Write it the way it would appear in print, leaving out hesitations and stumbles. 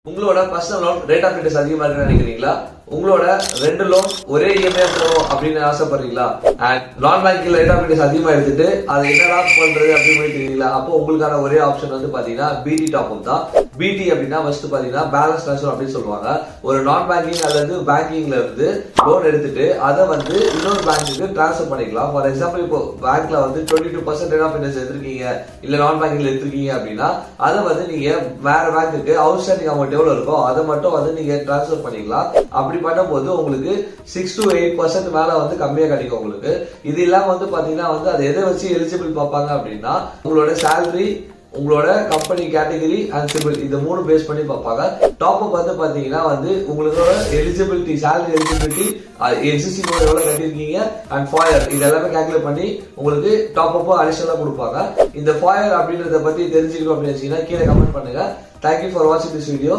உங்களோட personal loan rate of interest அதிகமா இருக்குன்னு நினைக்கிறீங்களா? உங்களோட ரெண்டு லோன் ஒரே இஎம்ஐ போகும் அப்படின்னு ஆசைப்படுறீங்களா? அண்ட் நான் பேங்கிங் ரேட் ஆஃப் இன்ட்ரெஸ்ட் அதிகமா எடுத்துட்டு அதை என்னடா பண்றது அப்படின்னு தெரியல. அப்போ உங்களுக்கான ஒரே ஆப்ஷன் வந்து பாத்தீங்கன்னா பிடி டாப் அப் தான். பிடி அப்படின்னா ஃபர்ஸ்ட் பாத்தீங்கன்னா பேலன்ஸ் ட்ரான்ஸ்ஃபர் அப்படின்னு சொல்லுவாங்க. ஒரு நான் பேங்கிங் அல்லது பேங்கிங்ல இருந்து லோன் எடுத்துட்டு அதை வந்து இன்னொரு பேங்க்குக்கு டிரான்ஸ்ஃபர் பண்ணிக்கலாம். ஃபார் எக்ஸாம்பிள் இப்போ பேங்க்ல வந்து 22% ரேட் ஆஃப் இன்ட்ரெஸ்ட் எடுத்திருக்கீங்க, இல்ல நான் பேங்கிங்ல எடுத்திருக்கீங்க அப்படின்னா அதை வந்து நீங்க வேற பேங்க்குக்கு அவுட்ஸ்டாண்டிங் அமௌண்ட் எவ்வளவு இருக்கோ அதை மட்டும் வந்து நீங்க டிரான்ஸ்ஃபர் பண்ணிக்கலாம். அப்படி பண்ணும்போது உங்களுக்கு 6 to 8% மேல வந்து கம்மியா கிடைக்கும் உங்களுக்கு. இது இல்லாம வந்து பாத்தீங்கன்னா வந்து அதை எதை வச்சு எலிஜிபிள் பார்ப்பாங்க அப்படின்னா உங்களோட சேலரி, உங்களோட கம்பெனி கேட்டகரி அண்ட் சிபில், இந்த மூணு பேஸ் பண்ணி பார்ப்பாங்க. டாப் அப் வந்து பாத்தீங்கன்னா வந்து உங்களோட எலிஜிபிலிட்டி, சேலரி எலிஜிபிலிட்டி, எக்ஸிஸ்டிங் எவ்வளவு கட்டிருக்கீங்க அண்ட் ஃபாயர், இது எல்லாமே கால்குலேட் பண்ணி உங்களுக்கு டாப் அப் அடிஷனலா கொடுப்பாங்க. இந்த ஃபாயர் அப்படின்றத பத்தி தெரிஞ்சுக்கணும் அப்படின்னு வச்சீங்கன்னா கீழே கமெண்ட் பண்ணுங்க. தேங்க்யூ ஃபார் வாட்சிங் திஸ் வீடியோ.